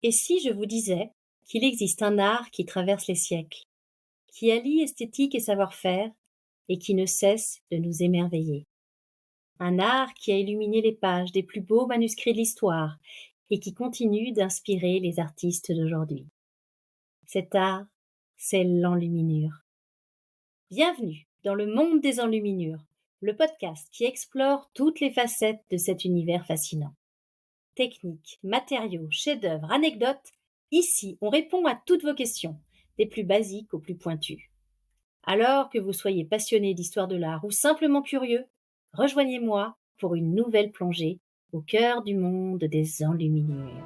Et si je vous disais qu'il existe un art qui traverse les siècles, qui allie esthétique et savoir-faire, et qui ne cesse de nous émerveiller? Un art qui a illuminé les pages des plus beaux manuscrits de l'histoire et qui continue d'inspirer les artistes d'aujourd'hui. Cet art, c'est l'enluminure. Bienvenue dans le monde des enluminures, le podcast qui explore toutes les facettes de cet univers fascinant. Techniques, matériaux, chefs-d'œuvre, anecdotes, ici on répond à toutes vos questions, des plus basiques aux plus pointues. Alors que vous soyez passionné d'histoire de l'art ou simplement curieux, rejoignez-moi pour une nouvelle plongée au cœur du monde des enluminures.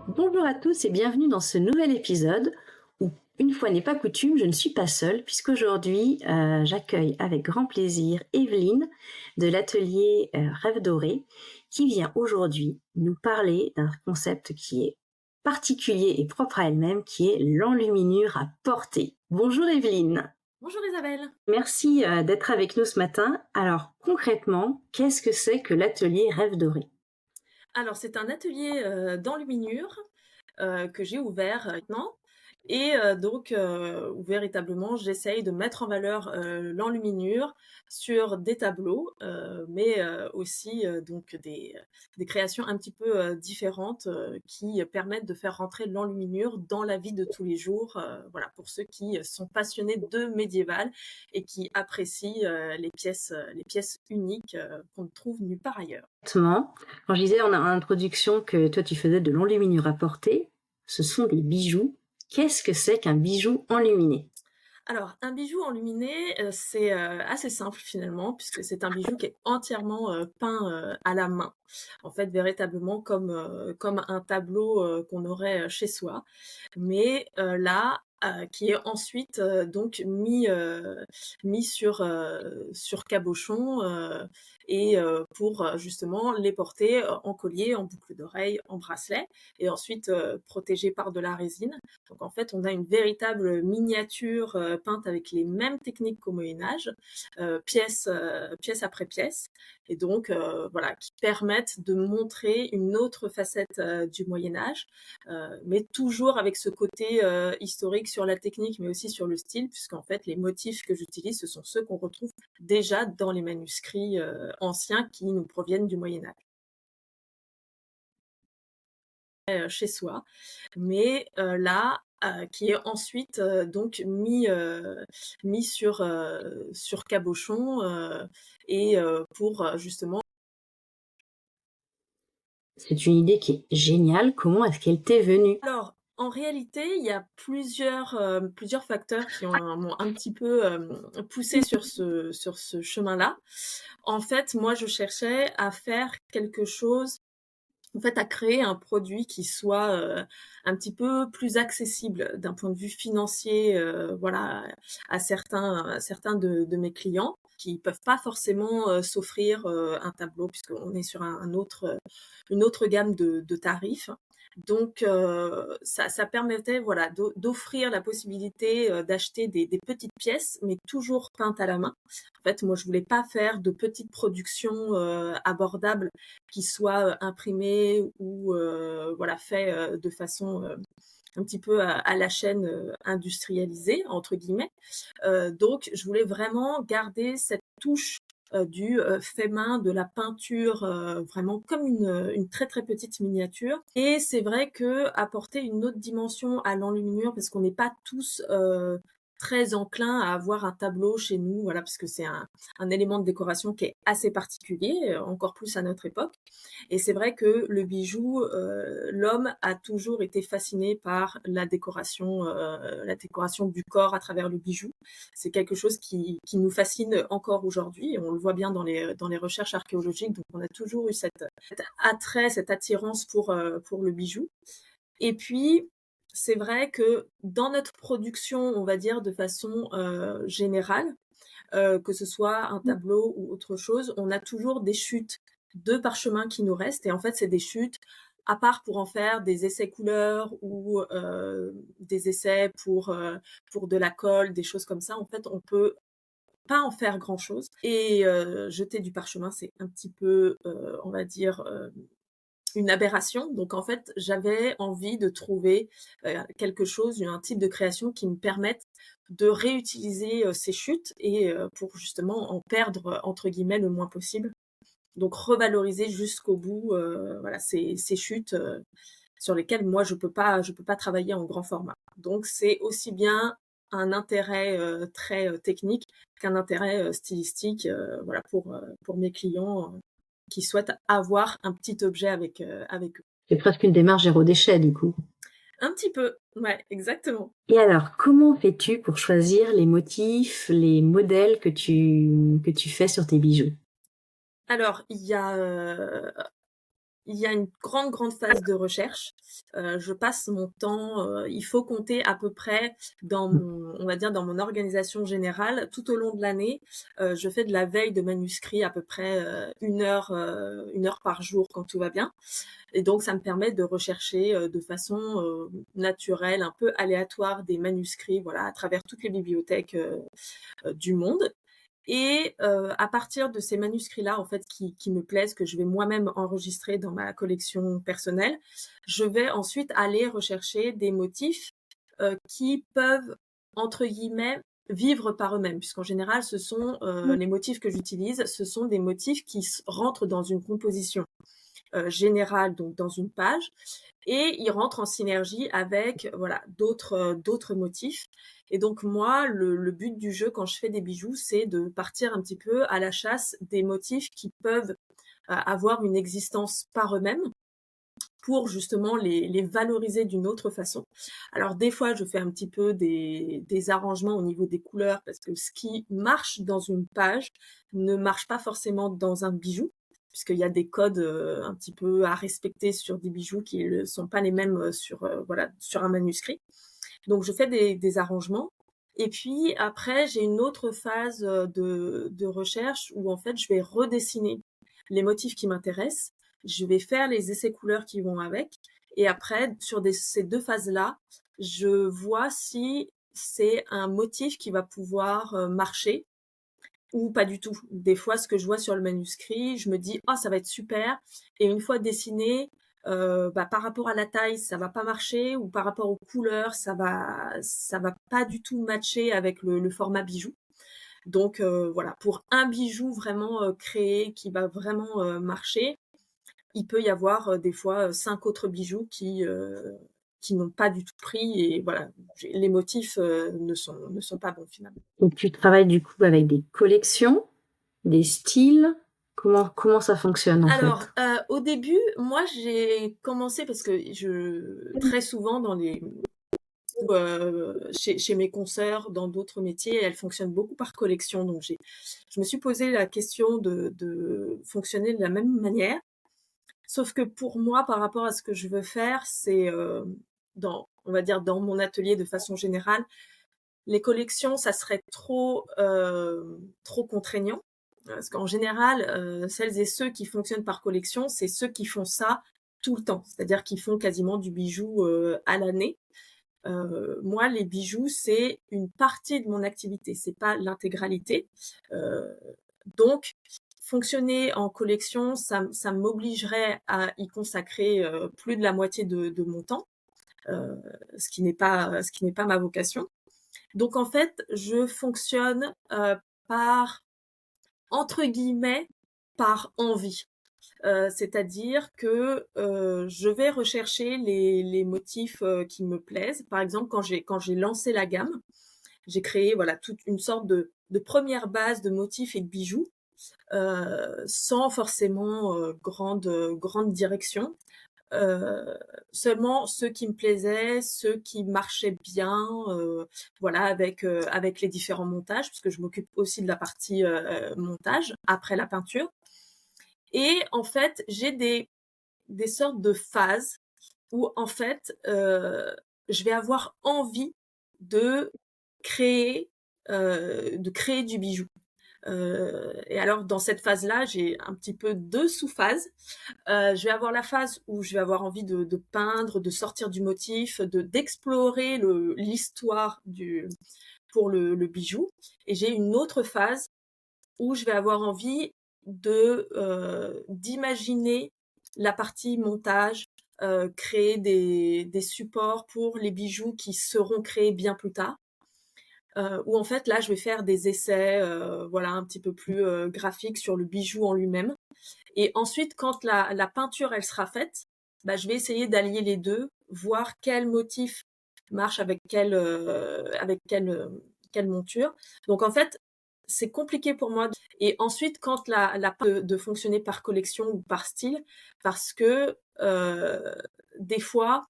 Bonjour à tous et bienvenue dans ce nouvel épisode où, une fois n'est pas coutume, je ne suis pas seule puisqu'aujourd'hui j'accueille avec grand plaisir Evelyne de l'atelier Rêve Doré qui vient aujourd'hui nous parler d'un concept qui est particulier et propre à elle-même, qui est l'enluminure à porter. Bonjour Evelyne. Bonjour Isabelle. Merci d'être avec nous ce matin. Alors concrètement, qu'est-ce que c'est que l'atelier Rêve Doré ? Alors c'est un atelier d'enluminure que j'ai ouvert maintenant et donc où véritablement j'essaye de mettre en valeur l'enluminure sur des tableaux, mais aussi donc des créations un petit peu différentes qui permettent de faire rentrer l'enluminure dans la vie de tous les jours, voilà, pour ceux qui sont passionnés de médiéval et qui apprécient les pièces uniques qu'on ne trouve nulle part ailleurs. Exactement. Quand je disais en introduction que toi tu faisais de l'enluminure à porter, ce sont des bijoux. Qu'est-ce que c'est qu'un bijou enluminé ? Alors, un bijou enluminé, c'est assez simple finalement, puisque c'est un bijou qui est entièrement peint à la main. En fait, véritablement comme un tableau qu'on aurait chez soi. Mais là, qui est ensuite donc mis sur cabochon et pour justement les porter en collier, en boucle d'oreille, en bracelet, et ensuite protégés par de la résine. Donc en fait, on a une véritable miniature peinte avec les mêmes techniques qu'au Moyen-Âge, pièce après pièce, et donc voilà, qui permettent de montrer une autre facette du Moyen-Âge, mais toujours avec ce côté historique sur la technique, mais aussi sur le style, puisqu'en fait, les motifs que j'utilise, ce sont ceux qu'on retrouve déjà dans les manuscrits anciens qui nous proviennent du Moyen-Âge. Chez soi, mais là, qui est ensuite donc mis sur cabochon et pour justement. C'est une idée qui est géniale. Comment est-ce qu'elle t'est venue ? Alors, en réalité, il y a plusieurs facteurs qui m'ont un petit peu poussée sur ce chemin-là. En fait, moi, je cherchais à faire quelque chose, en fait, à créer un produit qui soit un petit peu plus accessible d'un point de vue financier, voilà, à certains de mes clients qui peuvent pas forcément s'offrir un tableau, puisqu'on est sur une autre gamme de tarifs. Donc ça permettait, voilà, d'offrir la possibilité d'acheter des petites pièces, mais toujours peintes à la main. En fait, moi, je voulais pas faire de petites productions abordables qui soient imprimées ou voilà, fait de façon un petit peu à la chaîne industrialisée, entre guillemets. Donc, je voulais vraiment garder cette touche du fait main, de la peinture, vraiment comme une très très petite miniature. Et c'est vrai que apporter une autre dimension à l'enluminure, parce qu'on n'est pas tous très enclins à avoir un tableau chez nous, voilà, parce que c'est un élément de décoration qui est assez particulier, encore plus à notre époque. Et c'est vrai que le bijou, l'homme a toujours été fasciné par la décoration du corps à travers le bijou. C'est quelque chose qui nous fascine encore aujourd'hui, et on le voit bien dans les recherches archéologiques. Donc on a toujours eu cet attrait, cette attirance pour le bijou. Et puis, c'est vrai que dans notre production, on va dire de façon générale, que ce soit un tableau ou autre chose, on a toujours des chutes de parchemin qui nous restent. Et en fait, c'est des chutes à part pour en faire des essais couleurs ou des essais pour de la colle, des choses comme ça, en fait, on peut pas en faire grand-chose et jeter du parchemin, c'est un petit peu, on va dire, une aberration. Donc en fait, j'avais envie de trouver, quelque chose, un type de création qui me permette de réutiliser, ces chutes et pour justement en perdre, entre guillemets, «le moins possible». Donc revaloriser jusqu'au bout, voilà, ces chutes, sur lesquelles moi je peux pas travailler en grand format. Donc c'est aussi bien un intérêt, très, technique qu'un intérêt, stylistique, voilà pour mes clients, qui souhaitent avoir un petit objet avec eux. C'est presque une démarche zéro déchet, du coup. Un petit peu, ouais, exactement. Et alors, comment fais-tu pour choisir les motifs, les modèles que tu fais sur tes bijoux? Alors il y a une grande, grande phase de recherche. Je passe mon temps, il faut compter à peu près dans mon on va dire dans mon organisation générale, tout au long de l'année, je fais de la veille de manuscrits à peu près, 1 heure par jour quand tout va bien et donc ça me permet de rechercher, de façon, naturelle, un peu aléatoire des manuscrits, voilà, à travers toutes les bibliothèques, du monde et à partir de ces manuscrits-là, en fait, qui me plaisent, que je vais moi-même enregistrer dans ma collection personnelle, je vais ensuite aller rechercher des motifs, qui peuvent, entre guillemets, «vivre par eux-mêmes». Puisqu'en général, ce sont, les motifs que j'utilise, ce sont des motifs qui rentrent dans une composition, générale, donc dans une page et ils rentrent en synergie avec, voilà, d'autres motifs et donc moi, le but du jeu quand je fais des bijoux, c'est de partir un petit peu à la chasse des motifs qui peuvent, avoir une existence par eux-mêmes pour justement les valoriser d'une autre façon. Alors des fois, je fais un petit peu des arrangements au niveau des couleurs parce que ce qui marche dans une page ne marche pas forcément dans un bijou, puisqu'il y a des codes, un petit peu à respecter sur des bijoux qui ne sont pas les mêmes, sur, voilà, sur un manuscrit. Donc je fais des arrangements et puis après j'ai une autre phase, de recherche où en fait je vais redessiner les motifs qui m'intéressent. Je vais faire les essais couleurs qui vont avec et après sur ces 2 phases-là, je vois si c'est un motif qui va pouvoir, marcher ou pas du tout. Des fois, ce que je vois sur le manuscrit, je me dis: «Oh, ça va être super» et une fois dessiné, bah, par rapport à la taille, ça va pas marcher ou par rapport aux couleurs, ça va pas du tout matcher avec le format bijou. Donc voilà, pour un bijou vraiment, créé qui va vraiment, marcher, il peut y avoir, des fois, 5 autres bijoux qui n'ont pas du tout pris et voilà, les motifs, ne sont pas bons finalement. Et tu travailles du coup avec des collections, des styles? Comment ça fonctionne en Alors, fait? au début, moi, j'ai commencé parce que très souvent dans les chez mes consoeurs dans d'autres métiers, elles fonctionnent beaucoup par collection, donc je me suis posé la question de fonctionner de la même manière. Sauf que pour moi, par rapport à ce que je veux faire, c'est, on va dire, dans mon atelier de façon générale, les collections, ça serait trop contraignant. Parce qu'en général, celles et ceux qui fonctionnent par collection, c'est ceux qui font ça tout le temps. C'est-à-dire qu'ils font quasiment du bijou, à l'année. Moi, les bijoux, c'est une partie de mon activité, c'est pas l'intégralité. Heu, donc fonctionner en collection, ça m'obligerait à y consacrer, plus de la moitié de mon temps, heu, ce qui n'est pas ma vocation. Donc en fait, je fonctionne, par entre guillemets, «par envie». C'est-à-dire que, je vais rechercher les motifs, qui me plaisent. Par exemple, quand j'ai lancé la gamme, j'ai créé, voilà, toute une sorte de 1re base de motifs et de bijoux, sans forcément, grande direction. Heu, Seulement ceux qui me plaisaient, ceux qui marchaient bien, voilà, avec les différents montages, puisque je m'occupe aussi de la partie, montage après la peinture et en fait, j'ai des sortes de phases où en fait, je vais avoir envie de créer, de créer du bijou. Et alors dans cette phase-là, j'ai un petit peu 2 sous-phases. Je vais avoir la phase où je vais avoir envie de peindre, de sortir du motif, d'explorer l'histoire pour le bijou. Et j'ai une autre phase où je vais avoir envie d'imaginer la partie montage, créer des supports pour les bijoux qui seront créés bien plus tard. Où en fait là je vais faire des essais, voilà un petit peu plus, graphiques sur le bijou en lui-même. Et ensuite quand la peinture elle sera faite, bah, je vais essayer d'allier les 2, voir quel motif marche avec quelle monture. Donc en fait, c'est compliqué pour moi et ensuite quand de fonctionner par collection ou par style parce que, des fois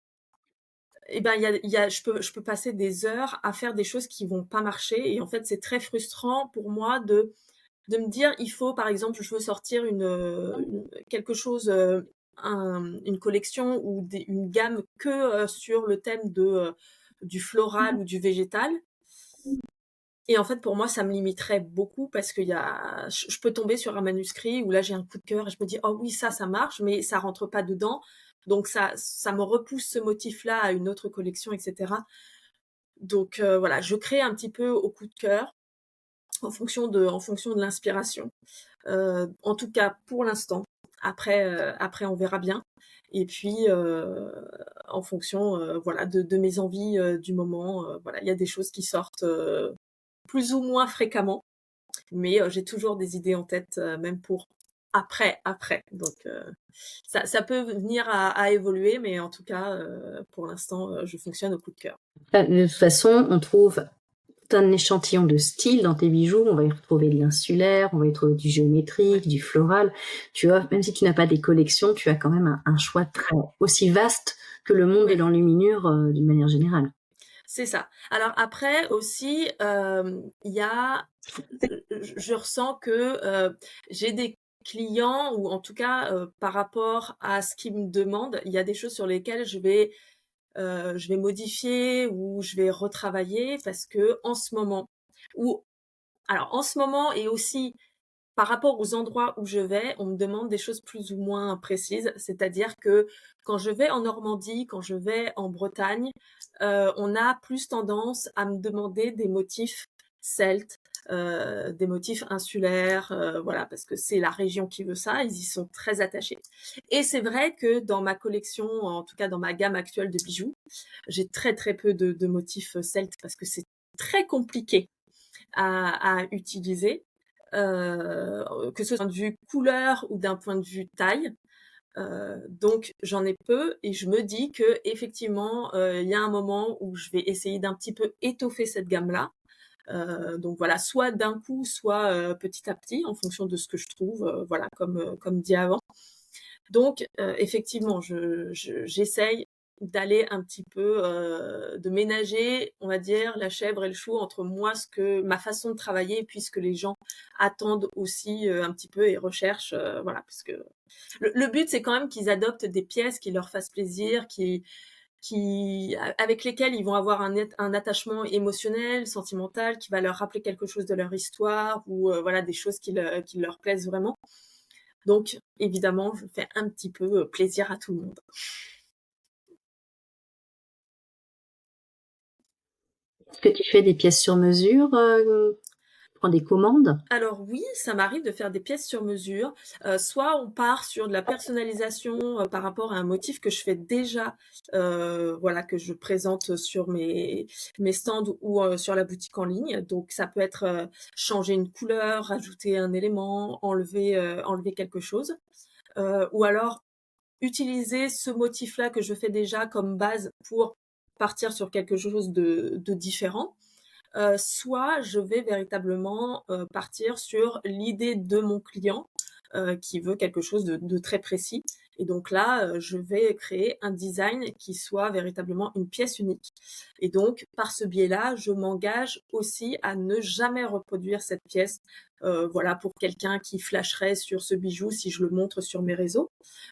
et ben, je peux passer des heures à faire des choses qui vont pas marcher et en fait, c'est très frustrant pour moi de me dire: «Il faut» par exemple, je veux sortir quelque chose, une collection ou une gamme que, sur le thème du floral ou du végétal et en fait, pour moi, ça me limiterait beaucoup parce qu'il y a je peux tomber sur un manuscrit où là, j'ai un coup de cœur et je me dis: «Oh oui, ça marche», mais ça rentre pas dedans. Donc ça me repousse ce motif-là à une autre collection et cetera. Donc voilà, je crée un petit peu au coup de cœur, en fonction de l'inspiration. En tout cas pour l'instant. Après on verra bien et puis, en fonction, voilà de mes envies, du moment, voilà, il y a des choses qui sortent, plus ou moins fréquemment, mais j'ai toujours des idées en tête, même pour après. Donc ça peut venir à évoluer, mais en tout cas, pour l'instant, je fonctionne au coup de cœur. De toute façon, on trouve tout un échantillon de styles dans tes bijoux. On va y retrouver de l'insulaire, on va y trouver du géométrique, du floral. Tu vois, même si tu n'as pas des collections, tu as quand même un choix très aussi vaste que le monde de Ouais. l'enluminure d'une manière générale. C'est ça. Alors après aussi, il y a je ressens que, j'ai des clients ou en tout cas, par rapport à ce qu'ils me demandent, il y a des choses sur lesquelles je vais modifier ou je vais retravailler parce qu'en ce moment ou alors en ce moment et aussi par rapport aux endroits où je vais, on me demande des choses plus ou moins précises. C'est-à-dire que quand je vais en Normandie, quand je vais en Bretagne, on a plus tendance à me demander des motifs celtes, des motifs insulaires, voilà, parce que c'est la région qui veut ça, ils y sont très attachés. Et c'est vrai que dans ma collection, en tout cas dans ma gamme actuelle de bijoux, j'ai très, très peu de motifs, celtes parce que c'est très compliqué à utiliser, que ce soit d'un point de vue couleur ou d'un point de vue taille. Donc j'en ai peu et je me dis qu'effectivement, il y a un moment où je vais essayer d'un petit peu étoffer cette gamme-là. Donc voilà, soit d'un coup, soit, petit à petit en fonction de ce que je trouve, voilà comme dit avant. Donc effectivement, j'essaye d'aller un petit peu, de ménager, on va dire, la chèvre et le chou entre moi, ma façon de travailler et puis ce que les gens attendent aussi, un petit peu et recherchent, voilà. Parce que le but, c'est quand même qu'ils adoptent des pièces qui leur fassent plaisir, avec lesquelles ils vont avoir un attachement émotionnel, sentimental, qui va leur rappeler quelque chose de leur histoire ou, voilà, des choses qui leur plaisent vraiment. Donc évidemment, je fais un petit peu, plaisir à tout le monde. Est-ce que tu fais des pièces sur mesure, tu prends des commandes? Alors oui, ça m'arrive de faire des pièces sur mesure. Soit on part sur de la personnalisation, par rapport à un motif que je fais déjà, voilà, que je présente sur mes stands ou, sur la boutique en ligne. Donc ça peut être, changer une couleur, rajouter un élément, enlever quelque chose. Ou alors utiliser ce motif-là que je fais déjà comme base pour partir sur quelque chose de différent. Soit je vais véritablement, partir sur l'idée de mon client, qui veut quelque chose de très précis et donc là, je vais créer un design qui soit véritablement une pièce unique Et donc, par ce biais-là, je m'engage aussi à ne jamais reproduire cette pièce, voilà, pour quelqu'un qui flasherait sur ce bijou si je le montre sur mes réseaux.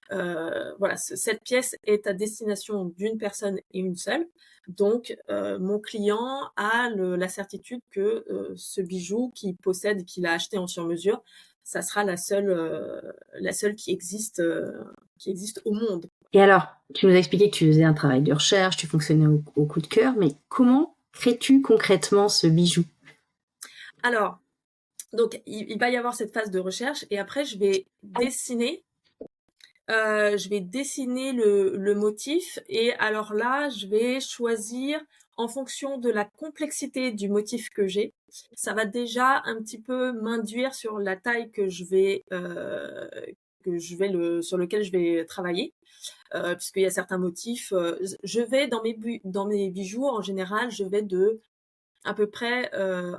Voilà, cette pièce est à destination d'une personne et une seule. Donc, mon client a la certitude que ce bijou qu'il possède et qu'il a acheté en sur-mesure, ça sera la seule qui existe au monde. Et alors, tu nous as expliqué que tu faisais un travail de recherche, tu fonctionnais au coup de cœur, mais comment crées-tu concrètement ce bijou? Alors, donc il va y avoir cette phase de recherche et après je vais dessiner le motif et alors là, je vais choisir en fonction de la complexité du motif que j'ai. Ça va déjà un petit peu m'induire sur la taille sur lequel je vais travailler, puisqu'il y a certains motifs. Je vais dans mes bijoux, en général, je vais de à peu près,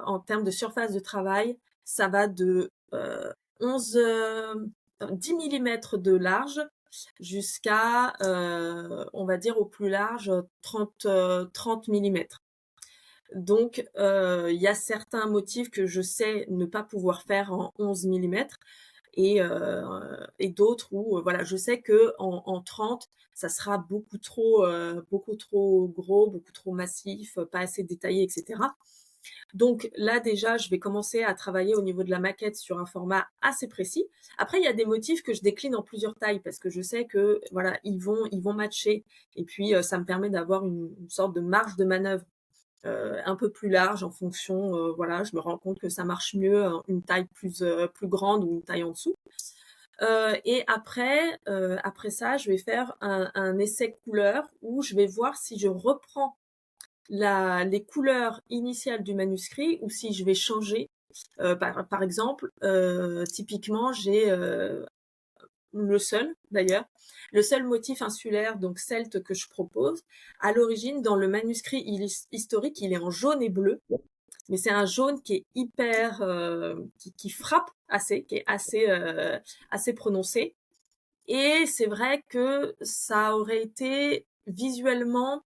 en termes de surface de travail, ça va de 11, 10 millimètres de large jusqu'à, on va dire au plus large, 30 millimètres. Donc, il y a certains motifs que je sais ne pas pouvoir faire en 11 millimètres et d'autres où, voilà, je sais qu'en 30, ça sera beaucoup trop gros, beaucoup trop massif, pas assez détaillé, et cetera. Donc là, déjà, je vais commencer à travailler au niveau de la maquette sur un format assez précis. Après, il y a des motifs que je décline en plusieurs tailles parce que je sais que, voilà, ils vont matcher et puis, ça me permet d'avoir une sorte de marge de manœuvre, un peu plus large en fonction, voilà, je me rends compte que ça marche mieux, une taille plus grande ou une taille en dessous. Et après ça, je vais faire un essai couleur où je vais voir si je reprends les couleurs initiales du manuscrit ou si je vais changer. Par exemple, typiquement, j'ai le seul motif insulaire, donc celte, que je propose. À l'origine, dans le manuscrit historique, il est en jaune et bleu, mais c'est un jaune qui est hyper, qui frappe assez, qui est assez prononcé. Et c'est vrai que ça aurait été visuellement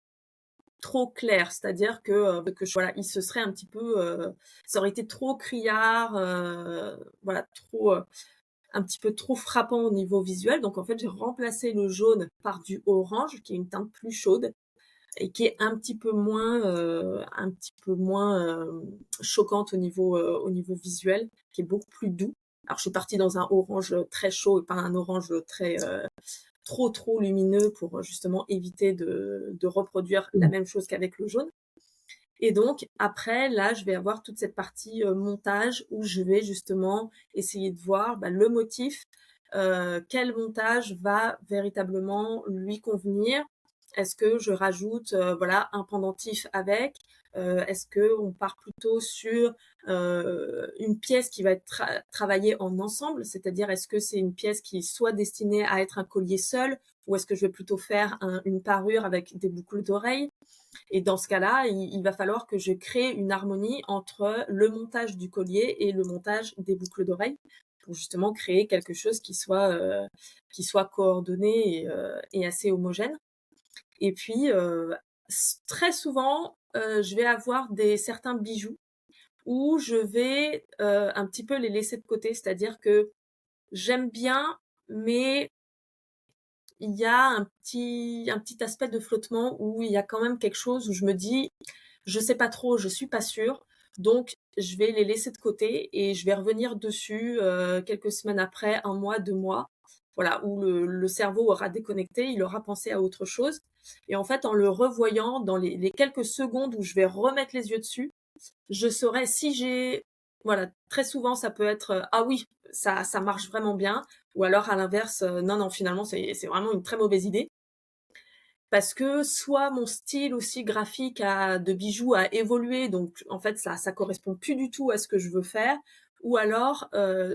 trop clair, c'est-à-dire voilà, il se serait un petit peu, ça aurait été trop criard, voilà, un petit peu trop frappant au niveau visuel. Donc en fait, j'ai remplacé le jaune par du orange, qui est une teinte plus chaude et qui est un petit peu moins choquante au niveau visuel, qui est beaucoup plus doux. Alors je suis partie dans un orange très chaud et pas un orange très trop lumineux pour justement éviter de reproduire la même chose qu'avec le jaune. Et donc après, là, je vais avoir toute cette partie montage où je vais justement essayer de voir le motif, quel montage va véritablement lui convenir. Est-ce que je rajoute voilà, un pendentif avec? Est-ce qu'on part plutôt sur une pièce qui va être travaillée en ensemble? C'est-à-dire, est-ce que c'est une pièce qui est soit destinée à être un collier seul, ou est-ce que je vais plutôt faire une parure avec des boucles d'oreilles? Et dans ce cas-là, il va falloir que je crée une harmonie entre le montage du collier et le montage des boucles d'oreilles pour justement créer quelque chose qui soit coordonné et assez homogène. Et puis, très souvent, je vais avoir certains bijoux où je vais un petit peu les laisser de côté. C'est-à-dire que j'aime bien, mais il y a un petit aspect de flottement où il y a quand même quelque chose où je me dis: «Je sais pas trop, je suis pas sûre», donc je vais les laisser de côté et je vais revenir dessus, quelques semaines après, 1 mois, 2 mois, voilà, où le cerveau aura déconnecté, il aura pensé à autre chose et en fait, en le revoyant dans les quelques secondes où je vais remettre les yeux dessus, je saurais si j'ai voilà, très souvent ça peut être, «Ah oui, ça marche vraiment bien» ou alors à l'inverse, «Non, non, finalement c'est vraiment une très mauvaise idée». Parce que soit mon style aussi graphique de bijoux a évolué, donc en fait ça correspond plus du tout à ce que je veux faire, ou alors,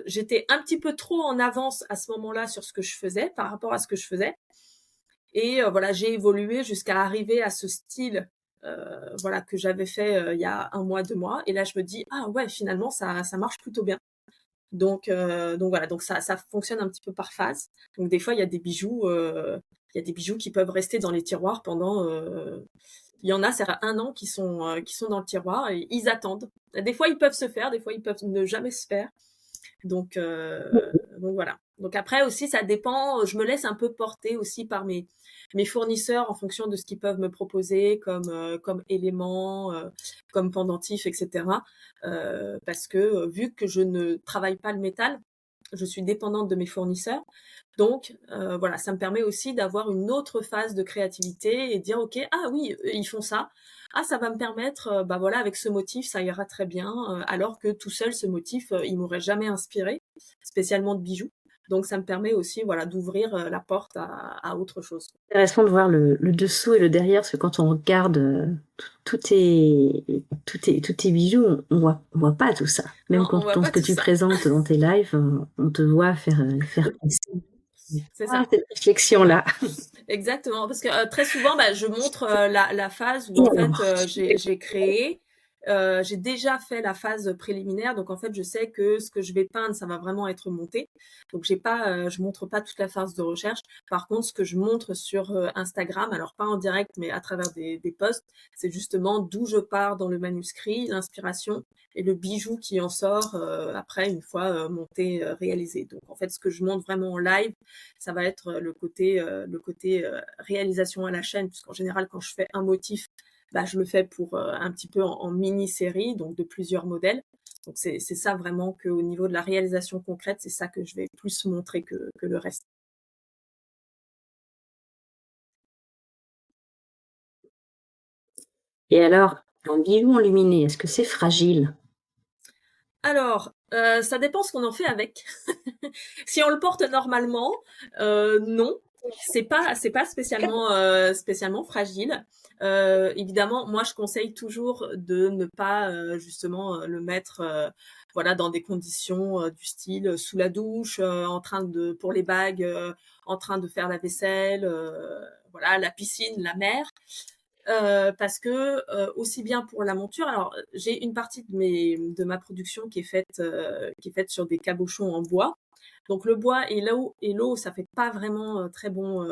j'étais un petit peu trop en avance à ce moment-là sur ce que je faisais, par rapport à ce que je faisais et voilà, j'ai évolué jusqu'à arriver à ce style, voilà, que j'avais fait, il y a 1 mois, 2 mois et là je me dis: «Ah ouais, finalement ça marche plutôt bien». Donc voilà, donc ça fonctionne un petit peu par phase. Donc des fois, il y a des bijoux qui peuvent rester dans les tiroirs pendant Il y en a, ça fait 1 an qui sont dans le tiroir et ils attendent. Des fois, ils peuvent se faire, des fois, ils peuvent ne jamais se faire. Donc voilà. Donc après aussi, ça dépend. Je me laisse un peu porter aussi par mes fournisseurs en fonction de ce qu'ils peuvent me proposer comme éléments, comme pendentifs, etc. Parce que vu que je ne travaille pas le métal, je suis dépendante de mes fournisseurs. Donc voilà, ça me permet aussi d'avoir une autre phase de créativité et dire ok, ah oui, ils font ça. Ah, ça va me permettre, bah voilà, avec ce motif, ça ira très bien, alors que tout seul, ce motif, il m'aurait jamais inspiré, spécialement de bijoux. Donc ça me permet aussi, voilà, d'ouvrir la porte à autre chose. Intéressant de voir le dessous et le derrière, parce que quand on regarde tous tes bijoux, on voit pas tout ça. Même Non, on voit quand pas ce que tout tu ça. présentes dans tes lives, on te voit faire C'est ça. cette réflexion-là. Exactement, parce que très souvent, bah, je montre la phase où Et en fait alors, j'ai créé, j'ai déjà fait la phase préliminaire, donc en fait je sais que ce que je vais peindre, ça va vraiment être monté. Donc j'ai pas, je montre pas toute la phase de recherche. Par contre, ce que je montre sur Instagram, alors pas en direct, mais à travers des posts, c'est justement d'où je pars dans le manuscrit, l'inspiration et le bijou qui en sort après une fois monté, réalisé. Donc en fait, ce que je montre vraiment en live, ça va être le côté réalisation à la chaîne, puisqu'en général, quand je fais un motif, bah, je le fais pour un petit peu en mini-série, donc de plusieurs modèles. Donc c'est ça vraiment qu'au niveau de la réalisation concrète, c'est ça que je vais plus montrer que le reste. et alors, un bijou enluminé, est-ce que c'est fragile? Alors, ça dépend ce qu'on en fait avec. Si on le porte normalement, non, c'est pas spécialement fragile. Évidemment, moi je conseille toujours de ne pas justement le mettre voilà dans des conditions du style sous la douche, en train de pour les bagues, en train de faire la vaisselle, voilà la piscine, la mer. Parce que aussi bien pour la monture, alors j'ai une partie de ma production qui est faite sur des cabochons en bois. Donc le bois et l'eau, ça fait pas vraiment très bon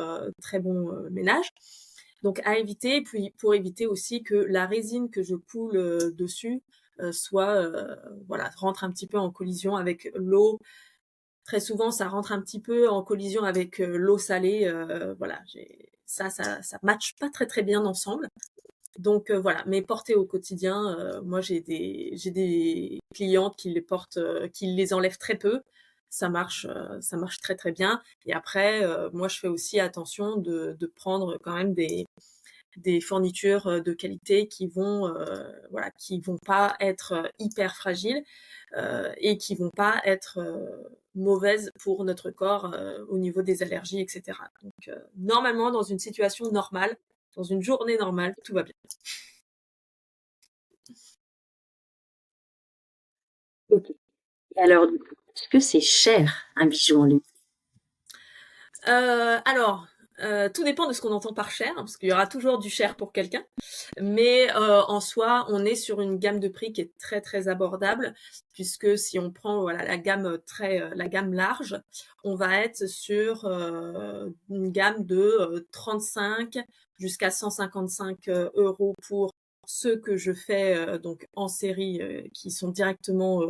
ménage. Donc à éviter, et puis pour éviter aussi que la résine que je coule dessus soit voilà rentre un petit peu en collision avec l'eau. Très souvent, ça rentre un petit peu en collision avec l'eau salée. Voilà, ça matche pas très très bien ensemble. Donc voilà, mais porter au quotidien, moi j'ai des clientes qui les portent, qui les enlèvent très peu. Ça marche très très bien. Et après, moi je fais aussi attention de prendre quand même des fournitures de qualité qui vont voilà, qui vont pas être hyper fragiles et qui vont pas être mauvaises pour notre corps au niveau des allergies, etc. Donc normalement, dans une situation normale, dans une journée normale, tout va bien. Ok. Et alors, du coup, est-ce que c'est cher un bijou enluminé? Alors, tout dépend de ce qu'on entend par cher, hein, parce qu'il y aura toujours du cher pour quelqu'un. Mais en soi, on est sur une gamme de prix qui est très très abordable, puisque si on prend voilà la gamme large, on va être sur une gamme de 35 jusqu'à 155 euros pour ceux que je fais donc en série qui sont directement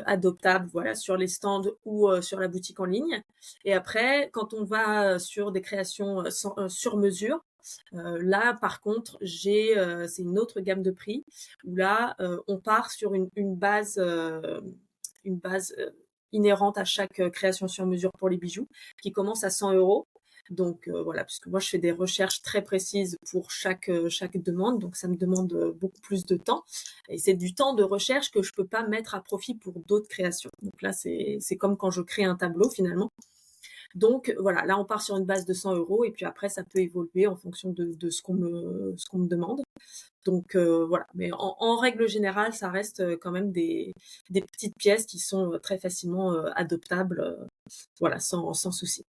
adoptables voilà, sur les stands ou sur la boutique en ligne. Et après, quand on va sur des créations sur mesure, là, par contre, c'est une autre gamme de prix où là, on part sur une base inhérente à chaque création sur mesure pour les bijoux, qui commence à 100 euros. Donc voilà, puisque moi je fais des recherches très précises pour chaque demande, donc ça me demande beaucoup plus de temps. Et c'est du temps de recherche que je peux pas mettre à profit pour d'autres créations. Donc là, c'est comme quand je crée un tableau finalement. Donc voilà, là on part sur une base de 100 euros et puis après ça peut évoluer en fonction de ce qu'on me demande. Donc voilà, mais en règle générale, ça reste quand même des petites pièces qui sont très facilement adoptables, voilà, sans souci.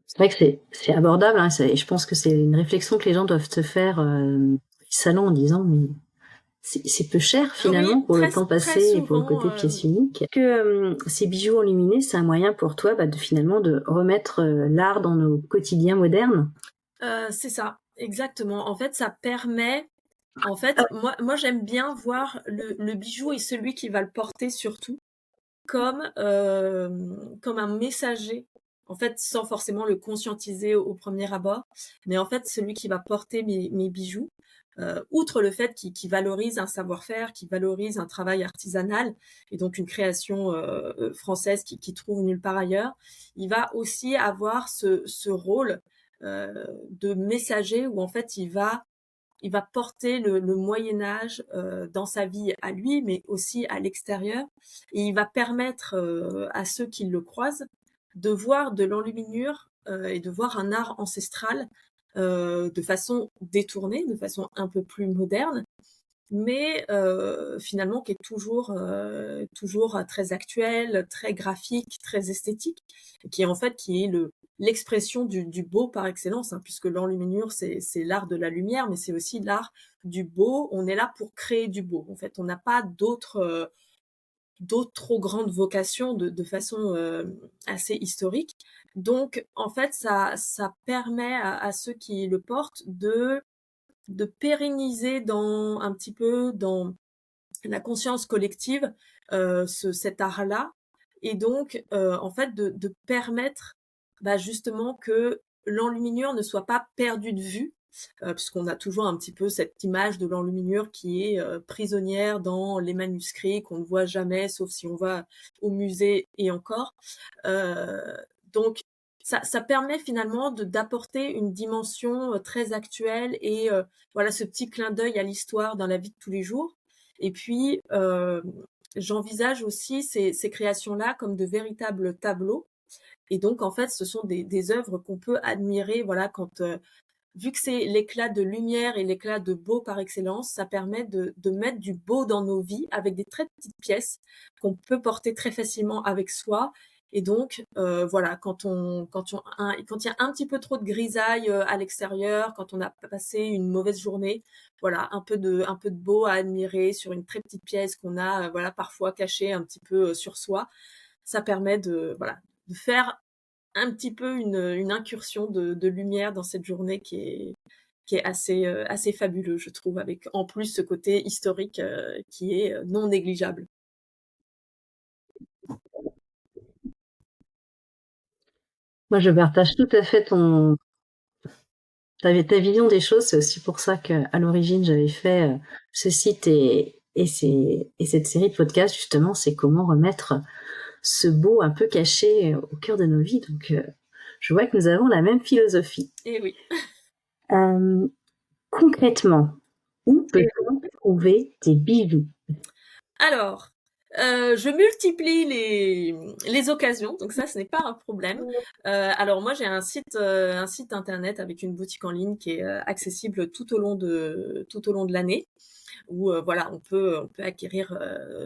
C'est vrai que c'est abordable, hein, je pense que c'est une réflexion que les gens doivent se faire, salon en disant, mais c'est peu cher Ah finalement oui, pour le temps très passé et pour le souvent. côté pièce unique. Que ces bijoux enluminés, c'est un moyen pour toi finalement de remettre l'art dans nos quotidiens modernes. C'est ça, exactement. En fait, ça permet en fait, moi j'aime bien voir le bijou et celui qui va le porter surtout comme un messager, en fait, sans forcément le conscientiser au premier abord. Mais en fait, celui qui va porter mes bijoux, outre le fait qu'il valorise un savoir-faire, qu'il valorise un travail artisanal et donc une création, française qui trouve nulle part ailleurs, il va aussi avoir ce rôle, de messager où en fait il va porter le Moyen Âge dans sa vie à lui, mais aussi à l'extérieur. Et il va permettre à ceux qui le croisent de voir de l'enluminure et de voir un art ancestral de façon détournée, de façon un peu plus moderne, mais finalement qui est toujours très actuel, très graphique, très esthétique, et qui est en fait qui est l'expression du beau par excellence, hein, puisque l'enluminure c'est l'art de la lumière, mais c'est aussi l'art du beau. On est là pour créer du beau. En fait, on n'a pas d'autres trop grandes vocations de façon assez historique. Donc, en fait, ça permet à ceux qui le portent de pérenniser un petit peu dans la conscience collective cet art-là, et donc en fait de permettre justement que l'enluminure ne soit pas perdue de vue, puisqu'on a toujours un petit peu cette image de l'enluminure qui est prisonnière dans les manuscrits qu'on ne voit jamais, sauf si on va au musée, et encore. Donc ça permet finalement d'apporter une dimension très actuelle et voilà, ce petit clin d'œil à l'histoire dans la vie de tous les jours. Et puis, j'envisage aussi ces créations-là comme de véritables tableaux. Et donc, en fait, ce sont des œuvres qu'on peut admirer, voilà, quand vu que c'est l'éclat de lumière et l'éclat de beau par excellence, ça permet de mettre du beau dans nos vies avec des très petites pièces qu'on peut porter très facilement avec soi. Et donc, voilà, quand il y a un petit peu trop de grisaille à l'extérieur, quand on a passé une mauvaise journée, voilà, un peu de beau à admirer sur une très petite pièce qu'on a, voilà, parfois cachée un petit peu sur soi. Ça permet voilà, de faire un petit peu une incursion de lumière dans cette journée qui est assez fabuleux, je trouve, avec en plus ce côté historique qui est non négligeable. Moi, je partage tout à fait ta vision des choses. C'est aussi pour ça qu'à l'origine, j'avais fait ce site et cette série de podcasts, justement, c'est comment remettre ce beau un peu caché au cœur de nos vies. Donc, je vois que nous avons la même philosophie. Et oui. Concrètement, où peut-on trouver des bijoux? Alors, je multiplie les occasions, donc ça, ce n'est pas un problème. Alors moi, j'ai un site internet avec une boutique en ligne qui est accessible tout au long de l'année, où voilà, on peut acquérir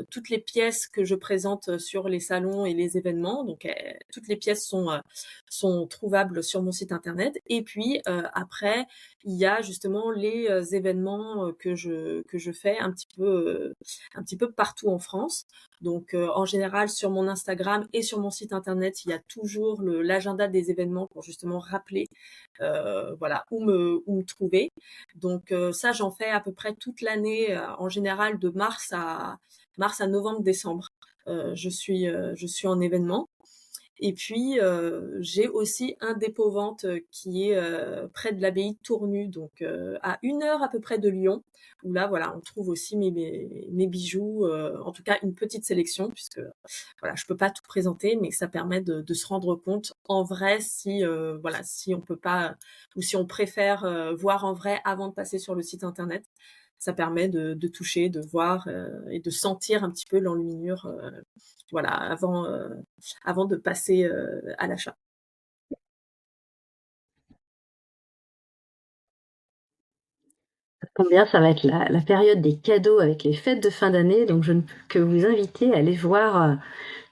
toutes les pièces que je présente sur les salons et les événements. Donc toutes les pièces sont trouvables sur mon site internet. Et puis après, il y a justement les événements que je fais un petit peu partout en France. Donc en général, sur mon Instagram et sur mon site internet, il y a toujours l'agenda des événements pour justement rappeler voilà, où me trouver. Donc ça, j'en fais à peu près toute l'année, en général de mars à novembre, décembre. Je suis en événement. Et puis j'ai aussi un dépôt-vente qui est près de l'abbaye de Tournu, donc à 1 heure à peu près de Lyon, où là voilà, on trouve aussi mes bijoux, en tout cas une petite sélection, puisque voilà, je peux pas tout présenter, mais ça permet de se rendre compte en vrai si voilà, si on peut pas ou si on préfère voir en vrai avant de passer sur le site internet. Ça permet de toucher, de voir et de sentir un petit peu l'enluminure, voilà, avant de passer à l'achat. Ça tombe bien, ça va être la période des cadeaux avec les fêtes de fin d'année, donc je ne peux que vous inviter à aller voir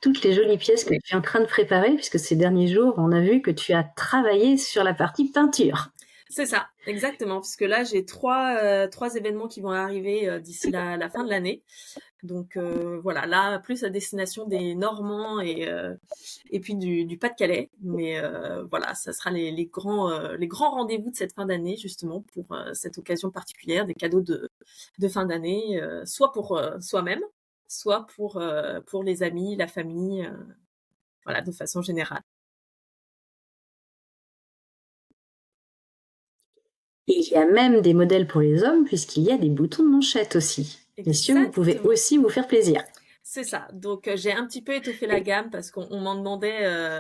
toutes les jolies pièces que tu es en train de préparer, puisque ces derniers jours, on a vu que tu as travaillé sur la partie peinture. C'est ça, exactement. Parce que là, j'ai trois événements qui vont arriver d'ici la fin de l'année. Donc voilà, là, plus à destination des Normands et puis du Pas-de-Calais. Mais voilà, ça sera les grands rendez-vous de cette fin d'année, justement, pour cette occasion particulière, des cadeaux de fin d'année, soit pour soi-même, soit pour les amis, la famille, voilà, de façon générale. Et il y a même des modèles pour les hommes, puisqu'il y a des boutons de manchette aussi. Messieurs, vous pouvez Exactement. aussi vous faire plaisir. C'est ça. Donc j'ai un petit peu étoffé la gamme parce qu'on m'en demandait,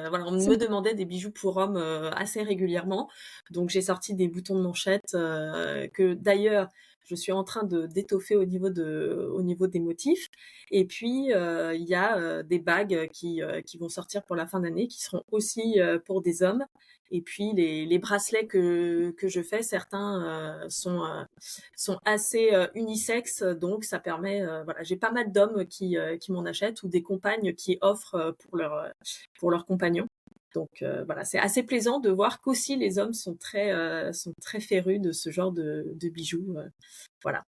voilà, on me demandait des bijoux pour hommes assez régulièrement. Donc j'ai sorti des boutons de manchette que d'ailleurs je suis en train de d'étoffer au niveau des motifs. Et puis il y a des bagues qui vont sortir pour la fin d'année, qui seront aussi pour des hommes. Et puis les bracelets que je fais, certains sont assez unisexes, donc ça permet, voilà, j'ai pas mal d'hommes qui m'en achètent ou des compagnes qui offrent pour leurs compagnons. Donc voilà, c'est assez plaisant de voir qu'aussi les hommes sont très férus de ce genre de bijoux. Voilà,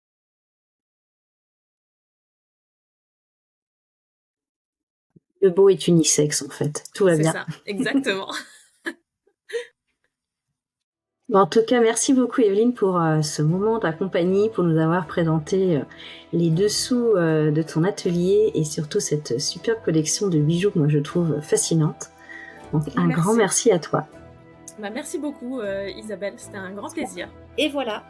Le beau est unisexe, en fait. Tout va c'est bien. ça, exactement. Bon, en tout cas, merci beaucoup, Evelyne, pour ce moment de compagnie, pour nous avoir présenté les dessous de ton atelier et surtout cette superbe collection de bijoux que moi je trouve fascinante. Donc, un grand merci à toi. Bah, merci beaucoup, Isabelle, c'était un grand plaisir. Et voilà,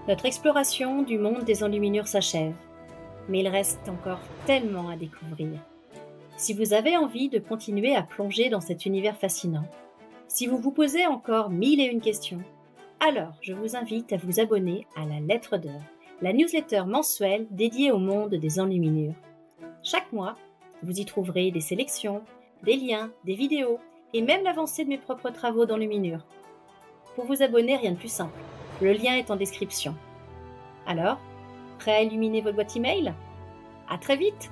notre exploration du monde des enluminures s'achève. Mais il reste encore tellement à découvrir. Si vous avez envie de continuer à plonger dans cet univers fascinant, si vous vous posez encore 1001 questions, alors je vous invite à vous abonner à la Lettre d'Or, la newsletter mensuelle dédiée au monde des enluminures. Chaque mois, vous y trouverez des sélections, des liens, des vidéos et même l'avancée de mes propres travaux d'enluminure. Pour vous abonner, rien de plus simple. Le lien est en description. Alors, prêt à illuminer votre boîte email ? À très vite!